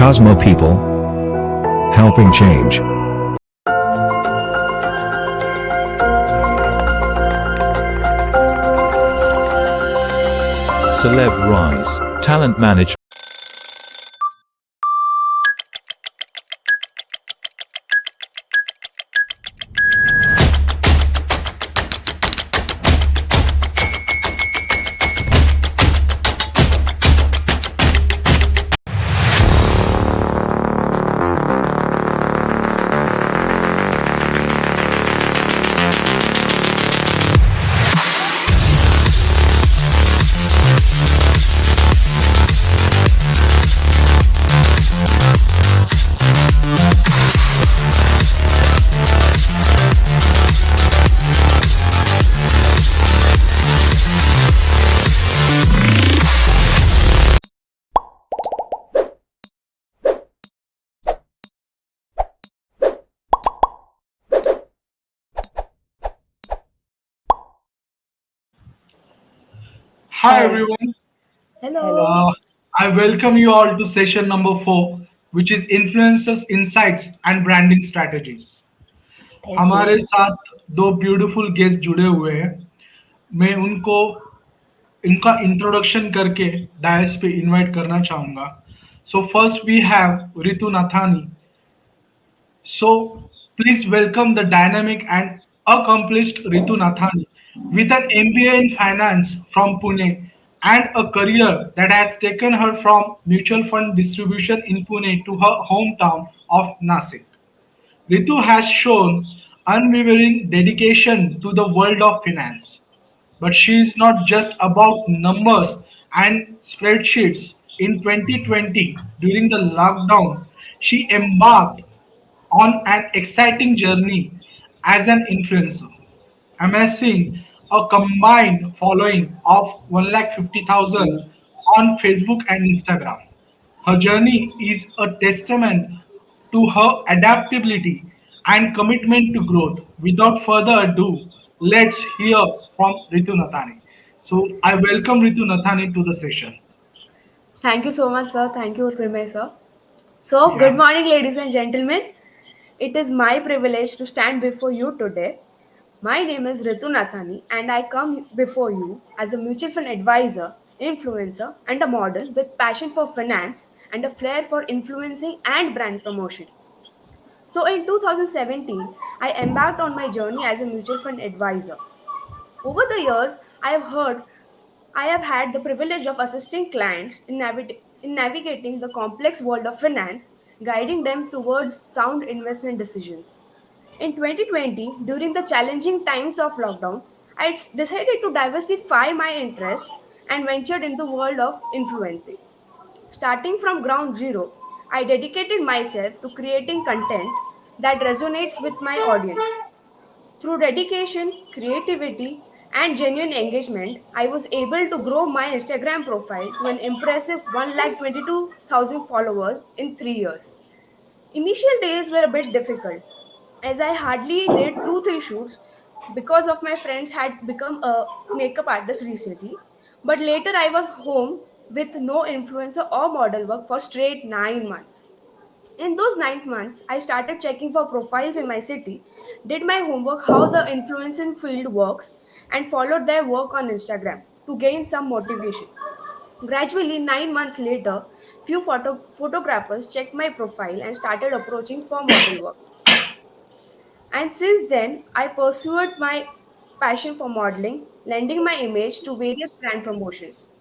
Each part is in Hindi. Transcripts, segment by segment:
Cosmo People, helping change. Celeb Rise, Talent Management. Hi Hi. everyone. Hello. Uh, I welcome you all to session number 4, which is Influencers Insights and Branding Strategies. Thank हमारे you. साथ दो ब्यूटीफुल गेस्ट जुड़े हुए हैं। मैं उनको इनका इंट्रोडक्शन करके डायस पे इनवाइट करना चाहूंगा। So first we have Ritu Nathani. So, please welcome the dynamic and accomplished Ritu Nathani with an MBA in finance from Pune and a career that has taken her from mutual fund distribution in Pune to her hometown of Nasik. Ritu has shown unwavering dedication to the world of finance. But she is not just about numbers and spreadsheets. In 2020, during the lockdown, she embarked on an exciting journey as an influencer, amassing a combined following of 150,000 on Facebook and Instagram. Her journey is a testament to her adaptability and commitment to growth. Without further ado, let's hear from Ritu Nathani. So I welcome Ritu Nathani to the session. Thank you so much, sir. Thank you, Urmay, sir. So, Yeah. good morning, ladies and gentlemen. It is my privilege to stand before you today. My name is Ritu Nathani, and I come before you as a mutual fund advisor, influencer, and a model with passion for finance and a flair for influencing and brand promotion. So, in 2017, I embarked on my journey as a mutual fund advisor. Over the years, I have had the privilege of assisting clients in navigating the complex world of finance, guiding them towards sound investment decisions. In 2020, during the challenging times of lockdown, decided to diversify my interests and ventured in the world of influencing. Starting from ground zero, I dedicated myself to creating content that resonates with my audience. Through dedication, creativity, and genuine engagement, I was able to grow my Instagram profile to an impressive 122,000 followers in 3 years. Initial days were a bit difficult as I hardly did 2 3 shoots because of my friends had become a makeup artist recently. But later I was home with no influencer or model work for straight 9 months. In those 9 months, I started checking for profiles in my city, did my homework how the influencing field works, and followed their work on Instagram to gain some motivation. Gradually, 9 months later, few photographers checked my profile and started approaching for model work. And since then, I pursued my passion for modeling, lending my image to various brand promotions.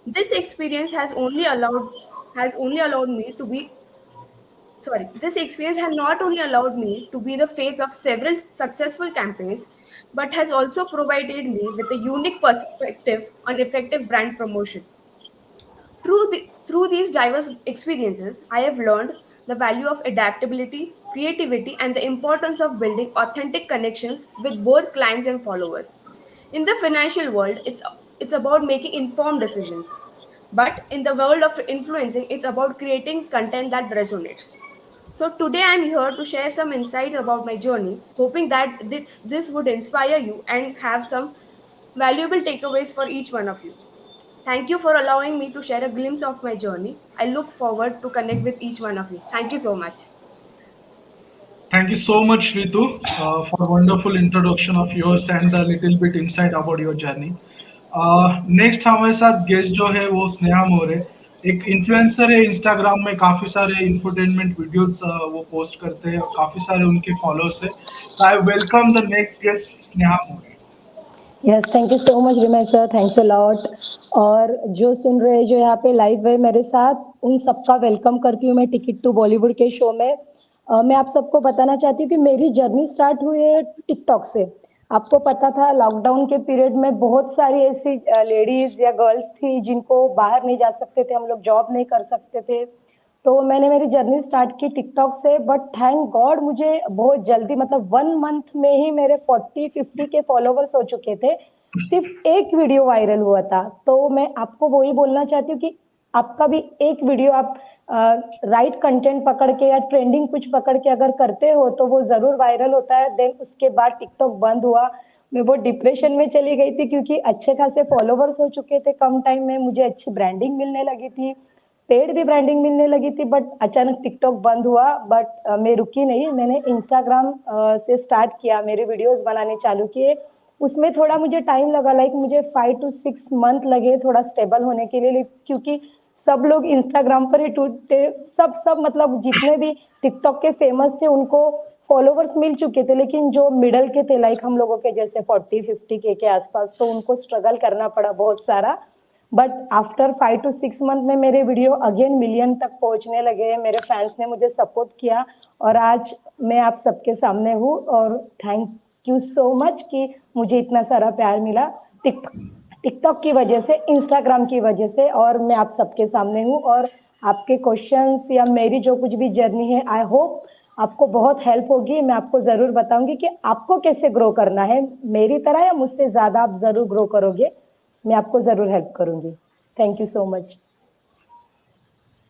This experience has only allowed me to be sorry, this experience has not only allowed me to be the face of several successful campaigns, but has also provided me with a unique perspective on effective brand promotion. Through these diverse experiences, I have learned the value of adaptability, creativity, and the importance of building authentic connections with both clients and followers. In the financial world, it's about making informed decisions. But in the world of influencing, it's about creating content that resonates. So today I'm here to share some insights about my journey, hoping that this would inspire you and have some valuable takeaways for each one of you. Thank you for allowing me to share a glimpse of my journey. I look forward to connect with each one of you. Thank you so much. Thank you so much, Ritu, for wonderful introduction of yours and a little bit insight about your journey. Next हमारे साथ गेस्ट जो है वो स्नेहा मोरे, एक इन्फ्लुएंसर है। इंस्टाग्राम में काफी सारे इंफोटेनमेंट वीडियोस वो पोस्ट करते हैं, काफी सारे उनके फॉलोअर्स है। So I welcome the next guest Sneha More. Yes, thank you so much Vimay sir, thanks a lot. और जो सुन रहे हैं, जो यहाँ पे लाइव है मेरे साथ, उन सबका वेलकम करती हूँ मैं टिकट टू बॉलीवुड के शो में। मैं आप सबको बताना चाहती हूँ कि मेरी जर्नी स्टार्ट हुई है टिकटॉक से। आपको पता था लॉकडाउन के पीरियड में बहुत सारी ऐसी लेडीज या गर्ल्स थी जिनको बाहर नहीं जा सकते थे, हम लोग जॉब नहीं कर सकते थे। तो मैंने मेरी जर्नी स्टार्ट की टिकटॉक से, बट थैंक गॉड मुझे बहुत जल्दी, मतलब 1 मंथ में ही मेरे 40-50 के फॉलोवर्स हो चुके थे। सिर्फ एक वीडियो वायरल हुआ था। तो मैं आपको वही बोलना चाहती हूँ कि आपका भी एक वीडियो आप राइट कंटेंट पकड़ के या ट्रेंडिंग कुछ पकड़ के अगर करते हो तो वो जरूर वायरल होता है। देन उसके बाद टिकटॉक बंद हुआ, मैं बहुत डिप्रेशन में चली गई थी क्योंकि अच्छे खासे फॉलोवर्स हो चुके थे कम टाइम में, मुझे अच्छी ब्रांडिंग मिलने लगी थी, पेड भी ब्रांडिंग मिलने लगी थी। बट अचानक टिकटॉक बंद हुआ। बट मैं रुकी नहीं, मैंने इंस्टाग्राम से स्टार्ट किया, मेरे वीडियोस बनाने चालू किए। उसमें थोड़ा मुझे टाइम लगा, लाइक मुझे 5 to 6 मंथ लगे थोड़ा स्टेबल होने के लिए, क्योंकि सब लोग इंस्टाग्राम पर ही टूटते, सब सब मतलब जितने भी टिकटॉक के फेमस थे उनको फॉलोवर्स मिल चुके थे, लेकिन जो मिडल के थे लाइक हम लोगों के जैसे 40-50 के आसपास, तो उनको स्ट्रगल करना पड़ा बहुत सारा। बट आफ्टर 5 to 6 मंथ में मेरे वीडियो अगेन मिलियन तक पहुंचने लगे, मेरे फैंस ने मुझे सपोर्ट किया और आज मैं आप सबके सामने हूँ। और थैंक यू सो मच कि मुझे इतना सारा प्यार मिला टिकटॉक की वजह से, इंस्टाग्राम की वजह से, और मैं आप सबके सामने हूँ। और आपके क्वेश्चंस या मेरी जो कुछ भी जर्नी है, आई होप आपको बहुत हेल्प होगी। मैं आपको जरूर बताऊंगी कि आपको कैसे ग्रो करना है, मेरी तरह या मुझसे ज्यादा आप जरूर ग्रो करोगे। मैं आपको जरूर हेल्प करूंगी। Thank you so much.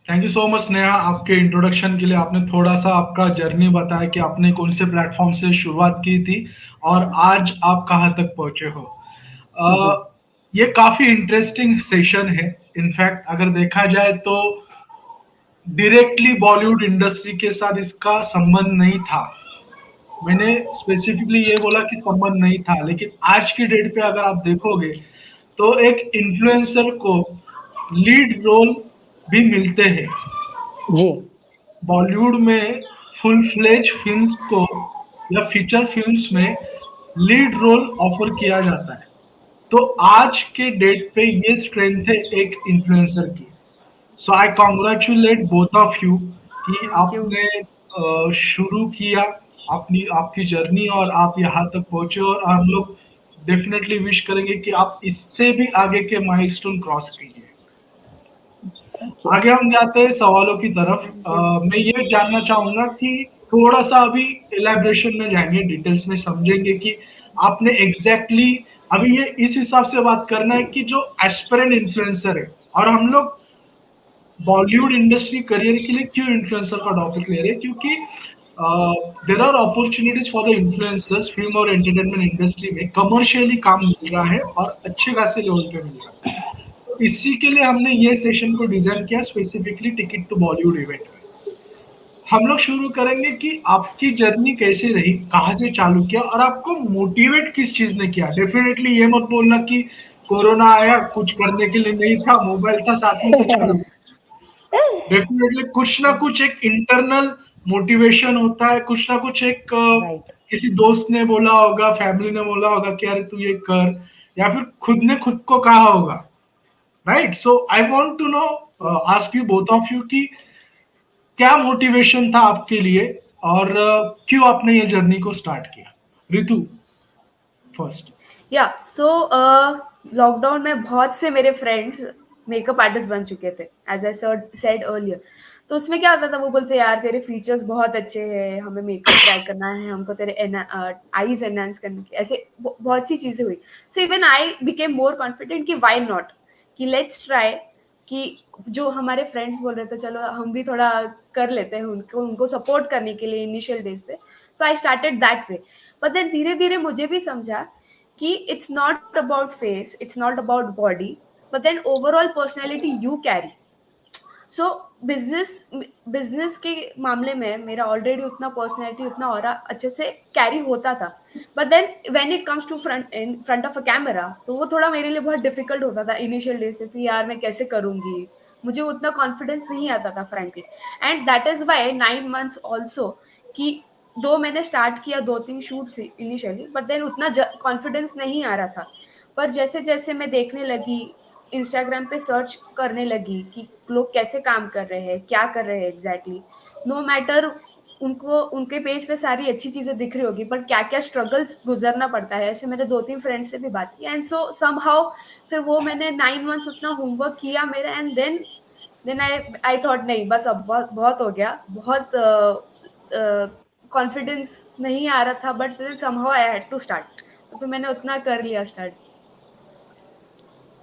Thank you so much Sneha, आपके इंट्रोडक्शन के लिए। आपने थोड़ा सा आपका जर्नी बताया कि आपने कौन से प्लेटफॉर्म से शुरुआत की थी और आज आप कहाँ तक पहुंचे हो। जी ये काफी इंटरेस्टिंग सेशन है। इनफैक्ट अगर देखा जाए तो डायरेक्टली बॉलीवुड इंडस्ट्री के साथ इसका संबंध नहीं था। मैंने स्पेसिफिकली ये बोला कि संबंध नहीं था, लेकिन आज की डेट पे अगर आप देखोगे तो एक इन्फ्लुएंसर को लीड रोल भी मिलते हैं। जी बॉलीवुड में फुल फ्लेज फिल्म्स को या फीचर फिल्म्स में लीड रोल ऑफर किया जाता है। तो आज के डेट पे ये स्ट्रेंथ है एक इन्फ्लुएंसर की। So I congratulate both of you कि Thank you. आपने शुरू किया अपनी आपकी जर्नी और आप यहाँ तक पहुंचे, और हम लोग डेफिनेटली विश करेंगे कि आप इससे भी आगे के माइलस्टोन क्रॉस कीजिए। Thank you. आगे हम जाते हैं सवालों की तरफ। Thank you. मैं ये जानना चाहूंगा कि थोड़ा सा अभी इलेबरेशन में जाएंगे, डिटेल्स में समझेंगे कि आपने एग्जैक्टली अभी ये इस हिसाब से बात करना है कि जो एस्पिरेंट इन्फ्लुएंसर है, और हम लोग बॉलीवुड इंडस्ट्री करियर के लिए क्यों इन्फ्लुएंसर का टॉपिक ले रहे हैं, क्योंकि there are opportunities for the influencers. Film और एंटरटेनमेंट इंडस्ट्री में कमर्शियली काम मिल रहा है और अच्छे खासे लेवल पे मिल रहा है। तो इसी के लिए हमने ये सेशन को डिजाइन किया specifically ticket to Bollywood event में। हम लोग शुरू करेंगे कि आपकी जर्नी कैसे रही, कहाँ से चालू किया और आपको मोटिवेट किस चीज ने किया। डेफिनेटली ये मत बोलना कि कोरोना आया कुछ करने के लिए नहीं था, मोबाइल था साथ में तो चालू। डेफिनेटली कुछ ना कुछ एक इंटरनल मोटिवेशन होता है, कुछ ना कुछ एक राइट। किसी दोस्त ने बोला होगा, फैमिली ने बोला होगा कि अरे तू ये कर, या फिर खुद ने खुद को कहा होगा। Right, so I want to know, ask you both of you कि क्या मोटिवेशन था आपके लिए और क्यों आपने ये जर्नी को स्टार्ट किया। ऋतु फर्स्ट। या सो लॉकडाउन में बहुत से मेरे फ्रेंड्स मेकअप आर्टिस्ट बन चुके थे, एज आई सेड अर्लियर। तो उसमें क्या होता था, वो बोलते यार तेरे फीचर्स बहुत अच्छे हैं, हमें मेकअप ट्राई करना है, हमको तेरे आईज एनहांस करने की, ऐसे बहुत सी चीजें हुई। So even I became more confident कि वाई नॉट, कि लेट्स ट्राई, कि जो हमारे फ्रेंड्स बोल रहे थे चलो हम भी थोड़ा कर लेते हैं, उनको सपोर्ट करने के लिए इनिशियल डेज पे। तो I started that way. But then धीरे धीरे मुझे भी समझा कि it's not about face, it's not about body, but then overall personality you carry. So business के मामले में मेरा ऑलरेडी उतना पर्सनैलिटी उतना और अच्छे से कैरी होता था, but then when it comes to front of a camera तो वो थोड़ा मेरे लिए बहुत डिफिकल्ट होता था इनिशियल डेज पे कि यार मैं कैसे करूँगी, मुझे उतना कॉन्फिडेंस नहीं आता था frankly. And that is why 9 months also कि दो मैंने स्टार्ट किया 2-3 शूट्स इनिशियली, बट देन उतना कॉन्फिडेंस नहीं आ रहा था. पर जैसे जैसे मैं देखने लगी, इंस्टाग्राम पे सर्च करने लगी कि लोग कैसे काम कर रहे हैं, क्या कर रहे हैं एग्जैक्टली, नो मैटर उनको उनके पेज पे सारी अच्छी चीज़ें दिख रही होगी, बट क्या क्या स्ट्रगल्स गुजरना पड़ता है, ऐसे मैंने 2-3 फ्रेंड्स से भी बात की. एंड सो समहाउ फिर वो मैंने 9 months उतना होमवर्क किया मेरा. एंड देन आई थॉट नहीं बस अब बहुत बहुत हो गया, बहुत कॉन्फिडेंस नहीं आ रहा था, but then somehow I had to start. तो फिर मैंने उतना कर लिया स्टार्ट.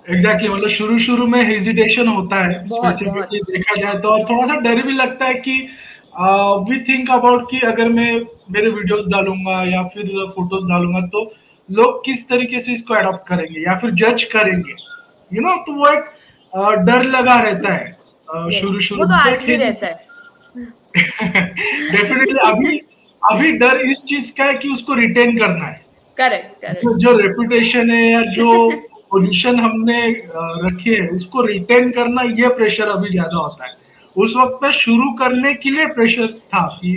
एग्जैक्टली मतलब शुरू शुरू में हेजिटेशन होता है बहुत स्पेसिफिकली देखा जाए तो, और थोड़ा सा डर भी लगता है कि वी थिंक अबाउट कि अगर मैं मेरे वीडियोस डालूंगा या फिर फोटोज डालूंगा तो लोग किस तरीके से इसको अडॉप्ट करेंगे या फिर जज करेंगे, तो वो एक डर लगा रहता है Yes, शुरू वो शुरू तो में आज भी रहता है. डेफिनेटली अभी अभी डर इस चीज का है कि उसको रिटेन करना है. Correct correct. जो रेपुटेशन है या जो पोजीशन हमने रखी है उसको रिटेन करना, ये प्रेशर अभी ज्यादा होता है. उस वक्त पे शुरू करने के लिए प्रेशर था कि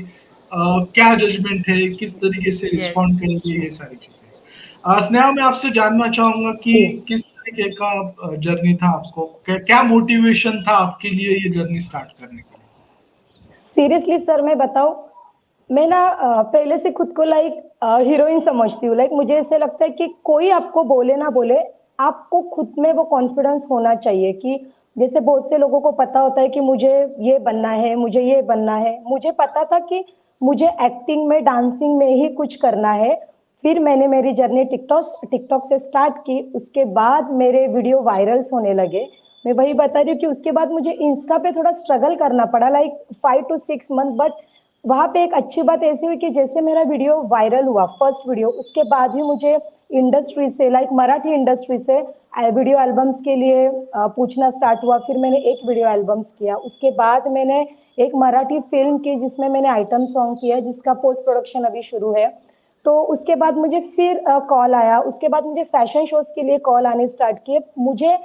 क्या जजमेंट है, किस तरीके से Yes. रिस्पॉन्ड करेंगे, ये सारी चीजें. स्नेहा, मैं आपसे जानना चाहूंगा कि जी. किस तरीके का जर्नी था आपको, क्या मोटिवेशन था आपके लिए ये जर्नी स्टार्ट करने के लिए? सीरियसली सर मैं बताऊं, मैं ना पहले से खुद को लाइक हीरोइन समझती हूँ. लाइक मुझे ऐसे लगता है कि कोई आपको बोले ना बोले, आपको खुद में वो कॉन्फिडेंस होना चाहिए कि जैसे बहुत से लोगों को पता होता है कि मुझे ये बनना है, मुझे ये बनना है. मुझे पता था कि मुझे एक्टिंग में, डांसिंग में ही कुछ करना है. फिर मैंने मेरी जर्नी टिकटॉक से स्टार्ट की. उसके बाद मेरे वीडियो वायरल्स होने लगे. मैं वही बता रही हूँ कि उसके बाद मुझे इंस्टा पे थोड़ा स्ट्रगल करना पड़ा, लाइक 5 to 6 month. बट वहां पे एक अच्छी बात ऐसी हुई कि जैसे मेरा वीडियो वायरल हुआ, फर्स्ट वीडियो, उसके बाद ही मुझे इंडस्ट्री से, लाइक मराठी इंडस्ट्री से वीडियो एल्बम्स के लिए पूछना स्टार्ट हुआ. फिर मैंने एक वीडियो एल्बम्स किया. उसके बाद मैंने एक मराठी फिल्म की जिसमें मैंने आइटम सॉन्ग किया, जिसका पोस्ट प्रोडक्शन अभी शुरू है. तो उसके बाद मुझे फिर कॉल आया. उसके बाद मुझे फैशन शोज के लिए कॉल आने स्टार्ट किए. मुझे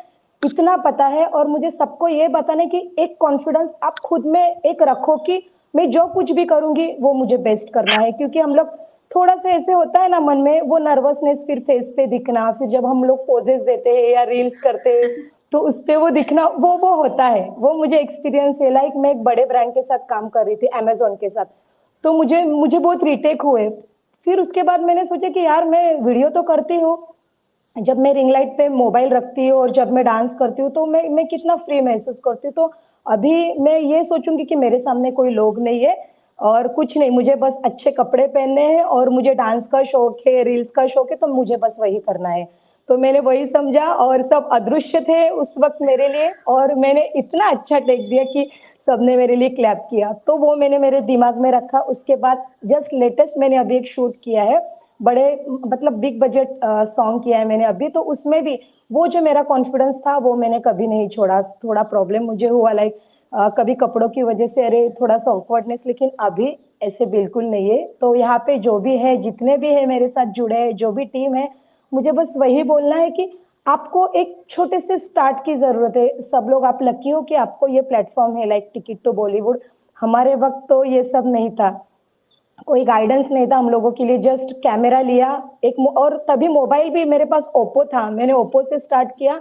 इतना पता है और मुझे सबको ये बताना है कि एक कॉन्फिडेंस आप खुद में एक रखो कि मैं जो कुछ भी करूंगी वो मुझे बेस्ट करना है. क्योंकि हम लोग थोड़ा सा ऐसे होता है ना मन में वो नर्वसनेस, फिर फेस पे दिखना, फिर जब हम लोग पोजेस देते हैं या रील्स करते हैं तो उस पे वो दिखना, वो होता है. वो मुझे एक्सपीरियंस है. लाइक मैं एक बड़े ब्रांड के साथ काम कर रही थी, अमेजोन के साथ. तो मुझे बहुत रिटेक हुए. फिर उसके बाद मैंने सोचा कि यार मैं वीडियो तो करती हूँ, जब मैं रिंग लाइट पे मोबाइल रखती हूँ और जब मैं डांस करती हूँ तो मैं कितना फ्री महसूस करती हूँ. तो अभी मैं ये सोचूंगी कि मेरे सामने कोई लोग नहीं है और कुछ नहीं, मुझे बस अच्छे कपड़े पहनने हैं और मुझे डांस का शौक है, रील्स का शौक है, तो मुझे बस वही करना है. तो मैंने वही समझा और सब अदृश्य थे उस वक्त मेरे लिए, और मैंने इतना अच्छा टेक दिया कि सबने मेरे लिए क्लैप किया. तो वो मैंने मेरे दिमाग में रखा. उसके बाद जस्ट लेटेस्ट मैंने अभी एक शूट किया है, बड़े मतलब बिग बजट सॉन्ग किया है मैंने अभी. तो उसमें भी वो जो मेरा कॉन्फिडेंस था वो मैंने कभी नहीं छोड़ा. थोड़ा प्रॉब्लम मुझे हुआ, लाइक कभी कपड़ों की वजह से, अरे थोड़ा सा ऑकवर्डनेस, लेकिन अभी ऐसे बिल्कुल नहीं है. तो यहाँ पे जो भी है, जितने भी है मेरे साथ जुड़े हैं, जो भी टीम है, मुझे बस वही बोलना है कि आपको एक छोटे से स्टार्ट की जरूरत है. सब लोग आप लकी हो कि आपको ये प्लेटफॉर्म है, लाइक टिकट टू बॉलीवुड. हमारे वक्त तो ये सब नहीं था, कोई गाइडेंस नहीं था हम लोगों के लिए. जस्ट कैमरा लिया एक, और तभी मोबाइल भी मेरे पास ओप्पो था, मैंने ओप्पो से स्टार्ट किया.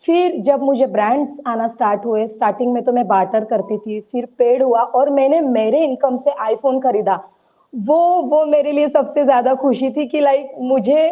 फिर जब मुझे ब्रांड्स आना स्टार्ट हुए, स्टार्टिंग में तो मैं बार्टर करती थी, फिर पेड हुआ और मैंने मेरे इनकम से आईफोन खरीदा. वो मेरे लिए सबसे ज्यादा खुशी थी कि लाइक मुझे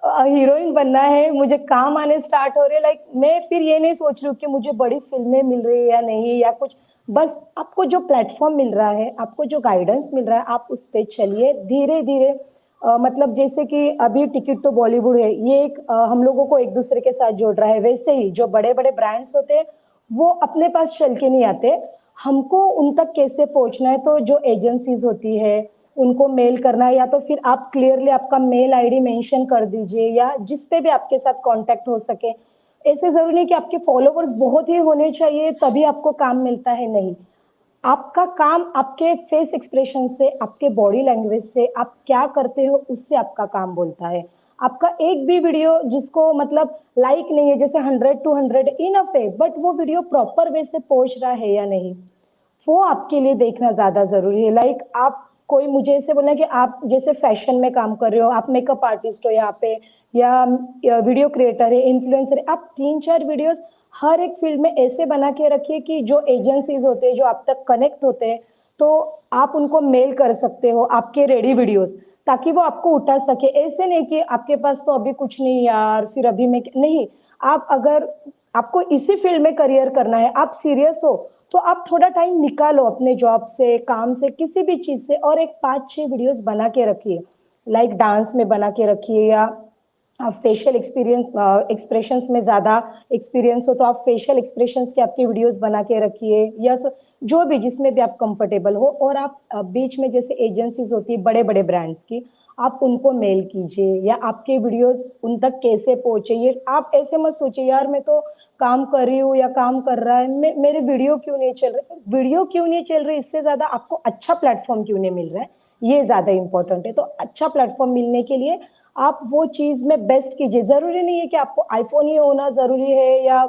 हीरोइन बनना है, मुझे काम आने स्टार्ट हो रहे. लाइक मैं फिर ये नहीं सोच रही हूँ कि मुझे बड़ी फिल्में मिल रही है या नहीं या कुछ. बस आपको जो प्लेटफॉर्म मिल रहा है, आपको जो गाइडेंस मिल रहा है, आप उस पे चलिए धीरे धीरे. मतलब जैसे कि अभी टिकट टू बॉलीवुड है, ये एक हम लोगों को एक दूसरे के साथ जोड़ रहा है. वैसे ही जो बड़े बड़े ब्रांड्स होते हैं वो अपने पास चल के नहीं आते, हमको उन तक कैसे पहुंचना है. तो जो एजेंसीज होती है उनको मेल करना है, या तो फिर आप क्लियरली आपका मेल आईडी मेंशन कर दीजिए, या जिस पे भी आपके साथ कांटेक्ट हो सके. ऐसे जरूरी नहीं कि आपके फॉलोवर्स बहुत ही होने चाहिए तभी आपको काम मिलता है, नहीं। आपका काम आपके फेस एक्सप्रेशन से, आपके बॉडी लैंग्वेज से, आप क्या करते हो उससे आपका काम बोलता है। आपका एक भी वीडियो जिसको मतलब लाइक नहीं है, जैसे 100 200 इनफ है, बट वो वीडियो प्रॉपर वे से पहुंच रहा है या नहीं, वो आपके लिए देखना ज्यादा जरूरी है। लाइक आप, कोई मुझे ऐसे बोला कि आप जैसे फैशन में काम कर रहे हो, आप मेकअप आर्टिस्ट हो यहाँ पे, या वीडियो क्रिएटर है, इन्फ्लुएंसर है, आप 3 4 वीडियोस हर एक फील्ड में ऐसे बना के रखिए कि जो एजेंसीज होते हैं जो आप तक कनेक्ट होते हैं, तो आप उनको मेल कर सकते हो आपके रेडी वीडियोस, ताकि वो आपको उठा सके। ऐसे नहीं कि आपके पास तो अभी कुछ नहीं यार, फिर अभी मैं नहीं। आप अगर आपको इसी फील्ड में करियर करना है, आप सीरियस हो, तो आप थोड़ा टाइम निकालो अपने जॉब से, काम से, किसी भी चीज से, और एक 5 6 वीडियोस बना के रखिए। लाइक डांस में बना के रखिए, या आप फेशियल एक्सपीरियंस एक्सप्रेशंस में ज्यादा एक्सपीरियंस हो तो आप फेशियल एक्सप्रेशंस के आपके वीडियोस बना के रखिए, या जो भी जिसमें भी आप कंफर्टेबल हो। और आप बीच में जैसे एजेंसीज होती है बड़े बड़े ब्रांड्स की, आप उनको मेल कीजिए, या आपके वीडियोस उन तक कैसे पहुंचे, ये आप ऐसे मत सोचिए यार मैं तो काम कर रही हूँ या काम कर रहा है, मेरे वीडियो क्यों नहीं चल रहे, वीडियो क्यों नहीं चल रही, इससे ज्यादा आपको अच्छा प्लेटफॉर्म क्यों नहीं मिल रहा है, ये ज्यादा इंपॉर्टेंट है। तो अच्छा प्लेटफॉर्म मिलने के लिए आप वो चीज में बेस्ट कीजिए। जरूरी नहीं है कि आपको आईफोन ही होना जरूरी है या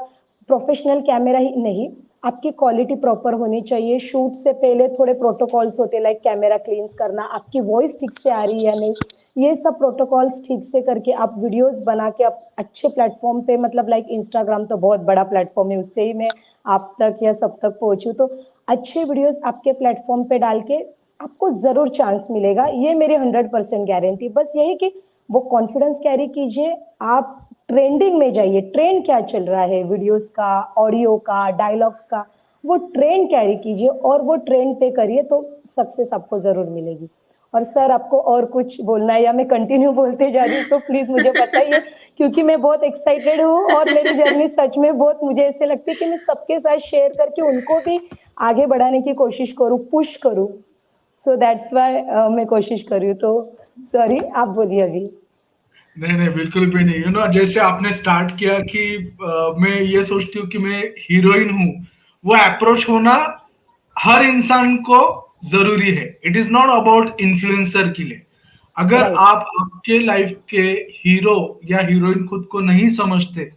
प्रोफेशनल कैमरा ही, नहीं। आपकी क्वालिटी प्रॉपर होनी चाहिए। शूट से पहले थोड़े प्रोटोकॉल्स होते हैं, लाइक कैमरा क्लींस करना, आपकी वॉइस ठीक से आ रही है या नहीं, ये सब प्रोटोकॉल्स ठीक से करके आप वीडियोस बना के आप अच्छे प्लेटफॉर्म पे, मतलब लाइक इंस्टाग्राम तो बहुत बड़ा प्लेटफॉर्म है, उससे ही मैं आप तक या सब तक पहुंचू, तो अच्छे वीडियोस आपके प्लेटफॉर्म पे डाल के आपको जरूर चांस मिलेगा, ये मेरी 100% गारंटी। बस यही कि वो कॉन्फिडेंस कैरी कीजिए, आप ट्रेंडिंग में जाइए, ट्रेंड क्या चल रहा है वीडियोस का, ऑडियो का, डायलॉग्स का, वो ट्रेंड कैरी कीजिए और वो ट्रेंड पे करिए, तो सक्सेस आपको जरूर मिलेगी। और सर आपको और कुछ बोलना है या मैं कंटिन्यू बोलते जा रही हूँ, तो प्लीज मुझे बताइए, क्योंकि मैं बहुत एक्साइटेड हूँ और मेरी जर्नी सच में बहुत, मुझे ऐसे लगती है कि मैं सबके साथ शेयर करके उनको भी आगे बढ़ाने की कोशिश करूँ, पुश करूँ। सो दैट्स वाई मैं कोशिश कर रही हूँ। तो सॉरी, आप बोलिए अभी। नहीं नहीं, बिल्कुल भी नहीं। जैसे आपने स्टार्ट किया कि मैं ये सोचती हूँ कि मैं हीरोइन हूँ, वो अप्रोच होना हर इंसान को जरूरी है। It is not about influencer के लिए। अगर राइट। आप आपके लाइफ के हीरो या हीरोइन खुद को नहीं समझते,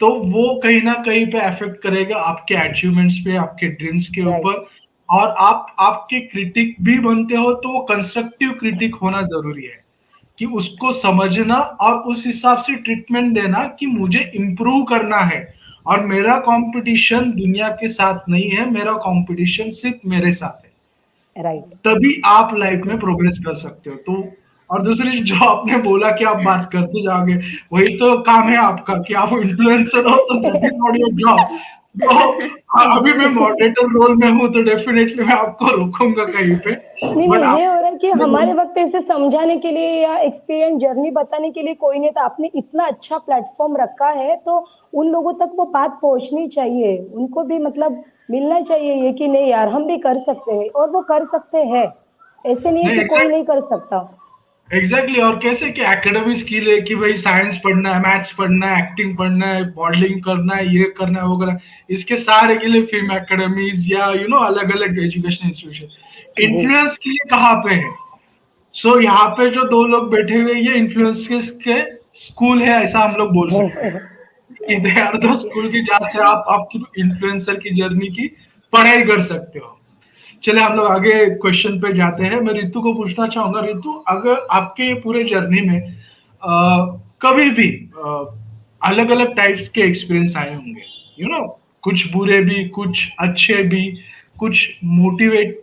तो वो कहीं ना कहीं पे अफेक्ट करेगा आपके अचीवमेंट्स पे, आपके ड्रीम्स के राइट। ऊपर। और आप आपके क्रिटिक भी बनते हो, तो वो कंस्ट्रक्टिव क्रिटिक होना जरूरी है, कि उसको समझना और उस हिसाब से ट्रीटमेंट देना कि मुझे इम्प्रूव करना है, और मेरा कंपटीशन दुनिया के साथ नहीं है, मेरा कंपटीशन सिर्फ मेरे साथ है। राइट। तभी आप लाइफ में प्रोग्रेस कर सकते हो। तो और दूसरी चीज जो आपने बोला कि आप बात करते जाओगे, वही तो काम है आपका, कि आप इन्फ्लुएंसर हो, तो that is not your job. तो अभी मैं जी। मॉडरेटर रोल में हूँ, तो डेफिनेटली मैं आपको रोकूंगा कहीं पे। नहीं बट नहीं, आप ये हो रहा है कि हमारे वक्त ऐसे समझाने के लिए या एक्सपीरियंस जर्नी बताने के लिए कोई नहीं था, आपने इतना अच्छा प्लेटफॉर्म रखा है, तो उन लोगों तक वो बात पहुंचनी चाहिए, उनको भी मतलब मिलना चाहिए ये कि नहीं यार हम भी कर सकते हैं, और वो कर सकते हैं। ऐसे नहीं है नहीं, कि कोई नहीं कर सकता। एग्जैक्टली। और कैसे कि एकेडमी स्किल है कि भाई साइंस पढ़ना है, मैथ्स पढ़ना है, एक्टिंग पढ़ना है, मॉडलिंग करना है, ये करना है, वो करना है, इसके सारे के लिए फिल्म एकेडमीज या अलग अलग एजुकेशन इंस्टीट्यूशन। जी। इन्फ्लुएंस के लिए कहाँ पे है? सो यहाँ पे जो दो लोग बैठे हुए, ये इन्फ्लुएंस के स्कूल है, ऐसा हम लोग बोल सकते हैं कि दे आर द स्कूल की, जहाँ से आप आपकी इन्फ्लुएंसर की जर्नी की पढ़ाई कर सकते हो। चले हम लोग आगे क्वेश्चन पे जाते हैं। मैं रितु को पूछना चाहूंगा, रितु, अगर आपके ये पूरे जर्नी में कभी भी अलग अलग टाइप्स के एक्सपीरियंस आए होंगे, कुछ बुरे भी, कुछ अच्छे भी, कुछ मोटिवेट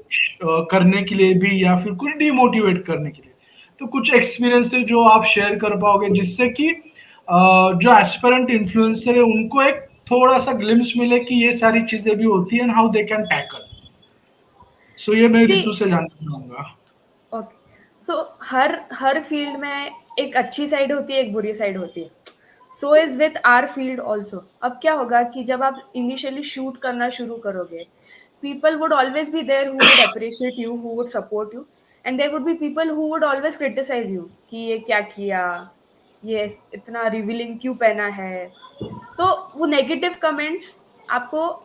करने के लिए भी, या फिर कुछ डिमोटिवेट करने के लिए, तो कुछ एक्सपीरियंस है जो आप शेयर कर पाओगे, जिससे कि जो एस्पिरेंट इन्फ्लुएंसर है उनको एक थोड़ा सा ग्लिम्स मिले कि ये सारी चीजें भी होती हैं, हाउ दे कैन टैकल। सो ये मैं सी रितु से जानना चाहूंगा। ओके, सो हर हर फील्ड में एक अच्छी साइड होती है, एक बुरी साइड होती है। So is with our field also. अब क्या होगा कि जब आप इनिशियली शूट करना शुरू करोगे, people would always be there who would appreciate you, who would support you, and there would be people who would always criticise you कि ये क्या किया, ये इतना रिवीलिंग क्यों पहना है, तो वो नेगेटिव कमेंट्स आपको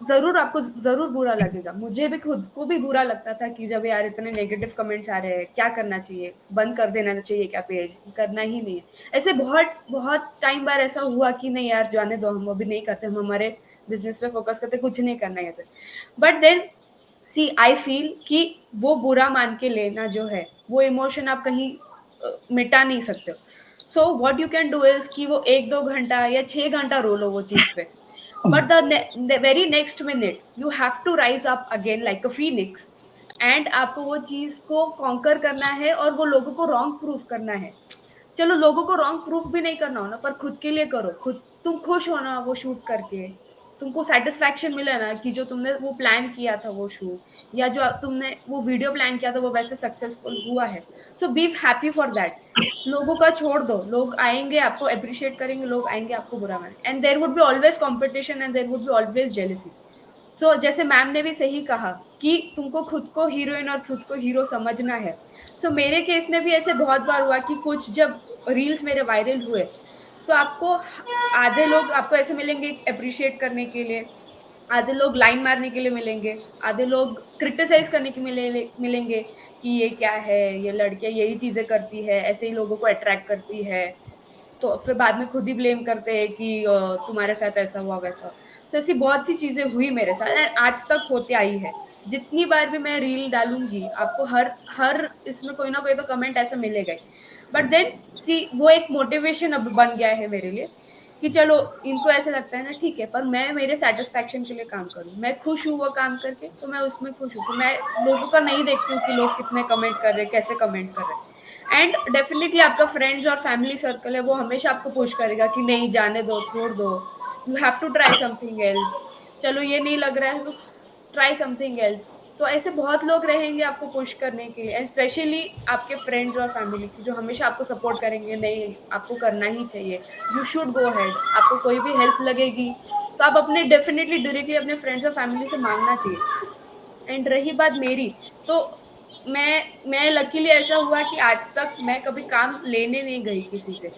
ज़रूर बुरा लगेगा। मुझे भी खुद को भी बुरा लगता था कि जब यार इतने नेगेटिव कमेंट्स आ रहे हैं, क्या करना चाहिए? बंद कर देना चाहिए क्या पेज? करना ही नहीं है। ऐसे बहुत बहुत टाइम बार ऐसा हुआ कि नहीं यार जाने दो, हम अभी नहीं करते, हम हमारे बिज़नेस पे फ़ोकस करते, कुछ नहीं करना है ऐसे। But then see I feel कि वो बुरा मान के लेना जो है, वो इमोशन आप कहीं मिटा नहीं सकते हो। So what you can do is कि वो 1-2 घंटा या 6 घंटा रो लो वो चीज़ पे। But the very next minute you have to rise up again like a phoenix and आपको वो चीज़ को कॉन्कर करना है और वो लोगों को रॉन्ग प्रूफ करना है। चलो लोगों को रॉन्ग प्रूफ भी नहीं करना हो ना, पर खुद के लिए करो। खुद तुम खुश हो ना वो शूट करके, तुमको सैटिस्फैक्शन मिले ना कि जो तुमने वो प्लान किया था वो शूट, या जो तुमने वो वीडियो प्लान किया था वो वैसे सक्सेसफुल हुआ है, सो बी हैप्पी फॉर दैट। लोगों का छोड़ दो, लोग आएंगे आपको अप्रिशिएट करेंगे, लोग आएंगे आपको बुरा मानेंगे, and there would be always competition and there would be always jealousy. So जैसे मैम ने भी सही कहा कि तुमको खुद को हीरोइन और खुद को हीरो समझना है। सो मेरे केस में भी ऐसे बहुत बार हुआ कि कुछ जब रील्स मेरे वायरल हुए, तो आपको आधे लोग आपको ऐसे मिलेंगे अप्रिशिएट करने के लिए, आधे लोग लाइन मारने के लिए मिलेंगे, आधे लोग क्रिटिसाइज करने के मिलेंगे कि ये क्या है, ये लड़कियां यही चीजें करती है, ऐसे ही लोगों को अट्रैक्ट करती है। तो फिर बाद में खुद ही ब्लेम करते हैं कि तुम्हारे साथ ऐसा हुआ वैसा। सो ऐसी बहुत सी चीजें हुई मेरे साथ and आज तक होती आई है। जितनी बार भी मैं रील डालूंगी आपको हर हर इसमें कोई ना कोई तो कमेंट ऐसा मिलेगा ही। बट देन सी वो एक मोटिवेशन अब बन गया है मेरे लिए कि चलो इनको ऐसा लगता है ना, ठीक है, पर मैं मेरे सेटिस्फैक्शन के लिए काम करूँ, मैं खुश हूँ वो काम करके, तो मैं उसमें खुश हूँ। तो मैं लोगों का नहीं देखती हूँ कि लोग कितने कमेंट कर रहे हैं, कैसे कमेंट कर रहे हैं। एंड डेफिनेटली आपका फ्रेंड्स और फैमिली सर्कल है वो हमेशा आपको पुश करेगा कि नहीं जाने दो, छोड़ दो, you have to try something else, चलो ये नहीं लग रहा है तो ट्राई समथिंग एल्स। तो ऐसे बहुत लोग रहेंगे आपको पुश करने के लिए, एंड स्पेशली आपके फ्रेंड्स और फैमिली की जो हमेशा आपको सपोर्ट करेंगे, नहीं आपको करना ही चाहिए, यू शुड गो हेड। आपको कोई भी हेल्प लगेगी तो आप अपने डेफिनेटली डायरेक्टली अपने फ्रेंड्स और फैमिली से मांगना चाहिए। एंड रही बात मेरी, तो मैं लकीली ऐसा हुआ कि आज तक मैं कभी काम लेने नहीं गई किसी से,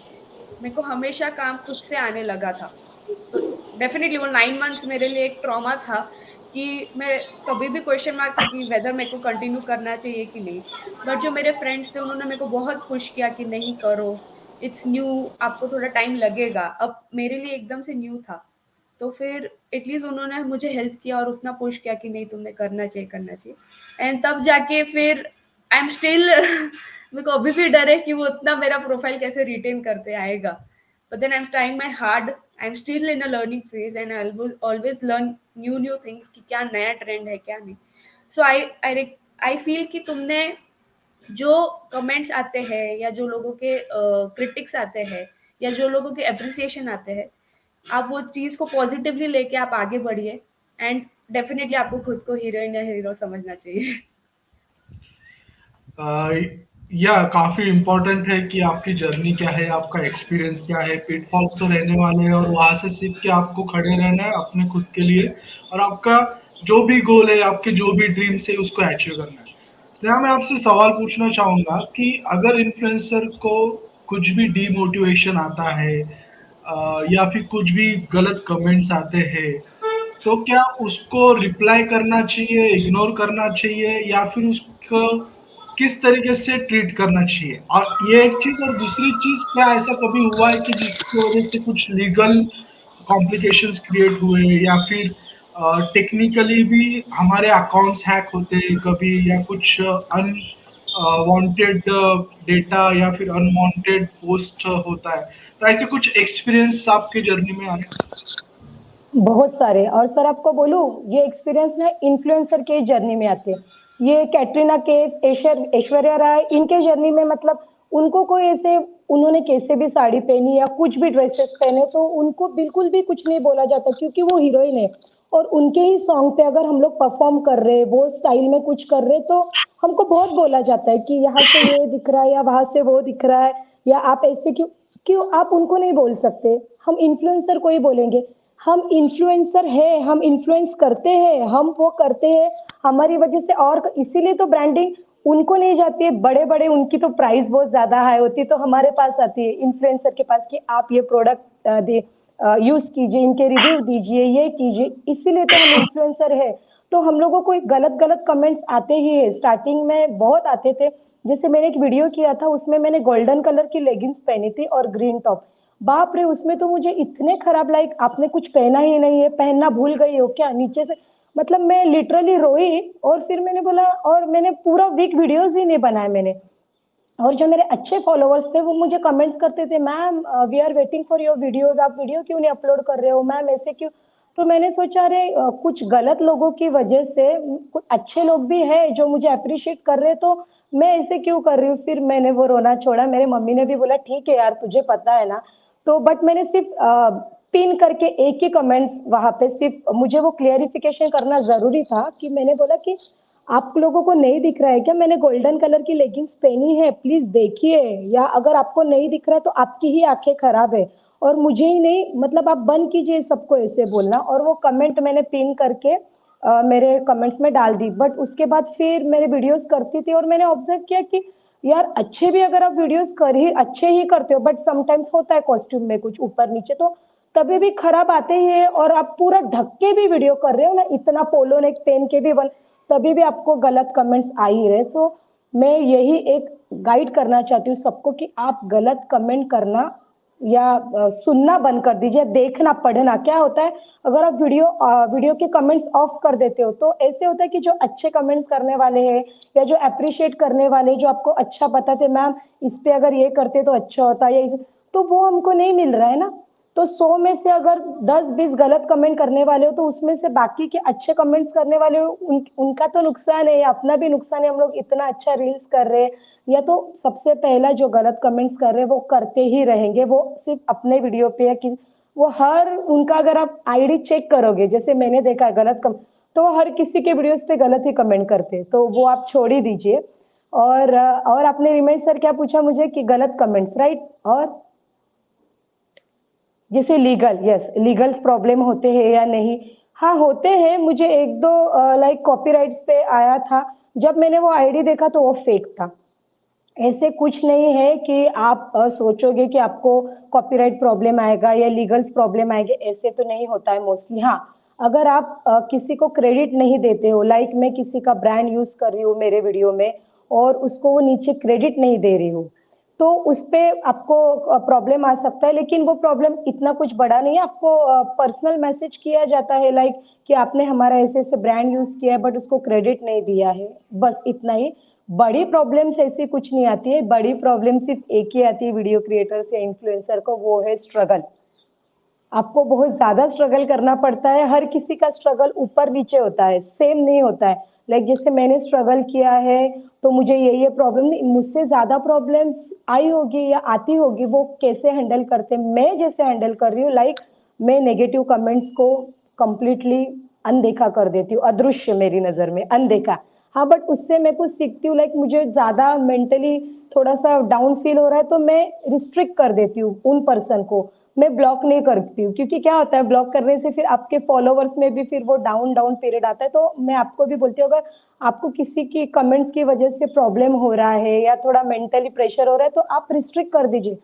मेरे को हमेशा काम खुद से आने लगा था। तो डेफिनेटली वो 9 मंथ्स मेरे लिए एक ट्रॉमा था कि मैं कभी भी क्वेश्चन मार्क था कि वेदर मेरे को कंटिन्यू करना चाहिए कि नहीं। बट जो मेरे फ्रेंड्स थे उन्होंने मेरे को बहुत पुश किया कि नहीं करो, इट्स न्यू, आपको थोड़ा टाइम लगेगा। अब मेरे लिए एकदम से न्यू था, तो फिर एटलीस्ट उन्होंने मुझे हेल्प किया और उतना पुश किया कि नहीं तुमने करना चाहिए, करना चाहिए। एंड तब जाके फिर आई एम स्टिल मेरे को अभी भी डर है कि वो उतना मेरा प्रोफाइल कैसे रिटेन करते आएगा। But then I am trying my hard, I am still in a learning phase and I always learn new things कि क्या नया ट्रेंड है क्या नहीं। सो आई फील कि तुमने जो कमेंट्स आते हैं या जो लोगों के क्रिटिक्स आते हैं या जो लोगों के अप्रिसिएशन आते हैं, आप वो चीज़ को पॉजिटिवली लेके आप आगे बढ़िए। एंड डेफिनेटली आपको खुद को हीरोइन या हीरो समझना चाहिए। या काफी इम्पोर्टेंट है कि आपकी जर्नी क्या है, आपका एक्सपीरियंस क्या है। पिटफॉल्स तो रहने वाले हैं और वहां से सीख के आपको खड़े रहना है अपने खुद के लिए, और आपका जो भी गोल है, आपके जो भी ड्रीम्स है उसको अचीव करना है। स्नेहा, मैं आपसे सवाल पूछना चाहूंगा कि अगर इन्फ्लुएंसर को कुछ भी डीमोटिवेशन आता है या फिर कुछ भी गलत कमेंट्स आते हैं, तो क्या उसको रिप्लाई करना चाहिए, इग्नोर करना चाहिए, या फिर उसको किस तरीके से ट्रीट करना चाहिए? और ये एक चीज, और दूसरी चीज, क्या ऐसा कभी हुआ है कि जिसकी वजह से कुछ लीगल कॉम्प्लिकेशंस क्रिएट हुए, या फिर टेक्निकली भी हमारे अकाउंट्स हैक होते हैं कभी, या कुछ अनवांटेड डेटा या फिर अनवांटेड पोस्ट होता है? तो ऐसे कुछ एक्सपीरियंस आपके जर्नी में आए? बहुत सारे। और सर आपको बोलूं, ये एक्सपीरियंस ना इन्फ्लुएंसर के जर्नी में आते हैं। ये कैटरीना कैफ, ऐश्वर्या राय, इनके जर्नी में मतलब उनको कोई ऐसे, उन्होंने कैसे भी साड़ी पहनी या कुछ भी ड्रेसेस पहने तो उनको बिल्कुल भी कुछ नहीं बोला जाता, क्योंकि वो हीरोइन है। और उनके ही सॉन्ग पे अगर हम लोग परफॉर्म कर रहे, वो स्टाइल में कुछ कर रहे, तो हमको बहुत बोला जाता है कि यहाँ से ये दिख रहा है या वहां से वो दिख रहा है, या आप ऐसे क्यों क्यों आप उनको नहीं बोल सकते, हम इन्फ्लुएंसर को ही बोलेंगे। हम इन्फ्लुएंसर है, हम इन्फ्लुएंस करते हैं, हम वो करते हैं हमारी वजह से, और इसीलिए तो ब्रांडिंग उनको नहीं जाती है। बड़े बड़े उनकी तो प्राइस बहुत ज्यादा हाई होती है, तो हमारे पास आती है इन्फ्लुएंसर के पास कि आप ये प्रोडक्ट दे यूज कीजिए, इनके रिव्यू दीजिए, ये कीजिए, इसीलिए तो हम इन्फ्लुएंसर है। तो हम लोगों को गलत गलत कमेंट्स आते ही है, स्टार्टिंग में बहुत आते थे। जैसे मैंने एक वीडियो किया था, उसमें मैंने गोल्डन कलर की लेगिंग्स पहनी थी और ग्रीन टॉप। बाप रे, उसमें तो मुझे इतने खराब, लाइक आपने कुछ पहना ही नहीं है, पहनना भूल गई हो क्या नीचे से। मतलब मैं लिटरली रोई, और फिर मैंने बोला, और मैंने पूरा वीक वीडियोस ही नहीं बनाए मैंने। और जो मेरे अच्छे फॉलोअर्स थे वो मुझे कमेंट्स करते थे, ma'am we are waiting for your videos, आप वीडियो क्यों नहीं अपलोड कर रहे हो मैम, ऐसे क्यों। तो मैंने सोचा, अरे कुछ गलत लोगों की वजह से कुछ अच्छे लोग भी हैं जो मुझे अप्रिशिएट कर रहे हैं, तो मैं ऐसे क्यों कर रही हूँ। फिर मैंने वो रोना छोड़ा। मेरे मम्मी ने भी बोला ठीक है यार, तुझे पता है ना। तो बट मैंने सिर्फ पिन करके एक ही कमेंट्स वहां पे, सिर्फ मुझे वो क्लियरिफिकेशन करना जरूरी था कि मैंने बोला कि आप लोगों को नहीं दिख रहा है क्या, मैंने गोल्डन कलर की लेगिंग्स पहनी है, प्लीज देखिए। या अगर आपको नहीं दिख रहा है तो आपकी ही आंखें खराब है, और मुझे ही नहीं, मतलब आप बंद कीजिए सबको ऐसे बोलना। और वो कमेंट मैंने पिन करके मेरे कमेंट्स में डाल दी। बट उसके बाद फिर मेरे वीडियोस करती थी, और मैंने ऑब्जर्व किया कि यार अच्छे भी अगर आप वीडियोस कर ही अच्छे ही करते हो, बट समटाइम्स होता है कॉस्ट्यूम में कुछ ऊपर नीचे, तो तभी भी खराब आते ही है। और आप पूरा ढक के भी वीडियो कर रहे हो ना, इतना पोलो नेक पहन के भी तभी भी आपको गलत कमेंट्स आ ही रहे। सो मैं यही एक गाइड करना चाहती हूँ सबको कि आप गलत कमेंट करना या सुनना बंद कर दीजिए, देखना पढ़ना। क्या होता है, अगर आप वीडियो के कमेंट्स ऑफ कर देते हो तो ऐसे होता है कि जो अच्छे कमेंट्स करने वाले हैं या जो अप्रिशिएट करने वाले, जो आपको अच्छा बताते मैम इस पे अगर ये करते तो अच्छा होता, या तो वो हमको नहीं मिल रहा है ना। तो 100 में से अगर 10-20 गलत कमेंट करने वाले हो, तो उसमें से बाकी के अच्छे कमेंट्स करने वाले हो, उनका तो नुकसान है, अपना भी नुकसान है। हम लोग इतना अच्छा रील्स कर रहे हैं, या तो सबसे पहला जो गलत कमेंट्स कर रहे हैं वो करते ही रहेंगे, वो सिर्फ अपने वीडियो पे या कि वो हर उनका, अगर आप आईडी चेक करोगे, जैसे मैंने देखा है गलत तो वो हर किसी के वीडियोस पे गलत ही कमेंट करते हैं, तो वो आप छोड़ ही दीजिए। और आपने रिमेश सर क्या पूछा मुझे कि गलत कमेंट्स, राइट। और जैसे लीगल, यस, लीगल्स प्रॉब्लम होते हैं या नहीं। हाँ होते हैं, मुझे एक दो लाइक कॉपीराइट्स पे आया था। जब मैंने वो आईडी देखा तो वो फेक था। ऐसे कुछ नहीं है कि आप सोचोगे कि आपको कॉपीराइट प्रॉब्लम आएगा या लीगल्स प्रॉब्लम आएगी, ऐसे तो नहीं होता है मोस्टली। हाँ, अगर आप किसी को क्रेडिट नहीं देते हो, लाइक मैं किसी का ब्रांड यूज कर रही हूँ मेरे वीडियो में और उसको वो नीचे क्रेडिट नहीं दे रही हूँ, तो उस पे आपको प्रॉब्लम आ सकता है। लेकिन वो प्रॉब्लम इतना कुछ बड़ा नहीं है। आपको पर्सनल मैसेज किया जाता है लाइक कि आपने हमारा ऐसे ऐसे ब्रांड यूज किया है बट उसको क्रेडिट नहीं दिया है, बस इतना ही। बड़ी प्रॉब्लम्स ऐसी कुछ नहीं आती है। बड़ी प्रॉब्लम सिर्फ एक ही आती है वीडियो क्रिएटर्स या इन्फ्लुएंसर को, वो है स्ट्रगल। आपको बहुत ज्यादा स्ट्रगल करना पड़ता है। हर किसी का स्ट्रगल ऊपर नीचे होता है, सेम नहीं होता है। लाइक जैसे मैंने स्ट्रगल किया है तो मुझे ये प्रॉब्लम नहीं, मुझसे ज्यादा प्रॉब्लम्स आई होगी या आती होगी, वो कैसे हैंडल करते हैं, मैं जैसे हैंडल कर रही हूँ। लाइक मैं नेगेटिव कमेंट्स को कंप्लीटली अनदेखा कर देती हूँ, अदृश्य मेरी नजर में, अनदेखा। हाँ, बट उससे मैं कुछ सीखती हूँ। लाइक मुझे ज्यादा मेंटली थोड़ा सा डाउन फील हो रहा है तो मैं रिस्ट्रिक्ट कर देती हूँ उन पर्सन को, मैं ब्लॉक नहीं करती हूँ। क्योंकि क्या होता है, ब्लॉक करने से फिर आपके फॉलोवर्स में भी फिर वो डाउन डाउन पीरियड आता है। तो मैं आपको भी बोलती हूँ, अगर आपको किसी की कमेंट्स की वजह से प्रॉब्लम हो रहा है या थोड़ा मेंटली प्रेशर हो रहा है तो आप रिस्ट्रिक्ट कर दीजिए।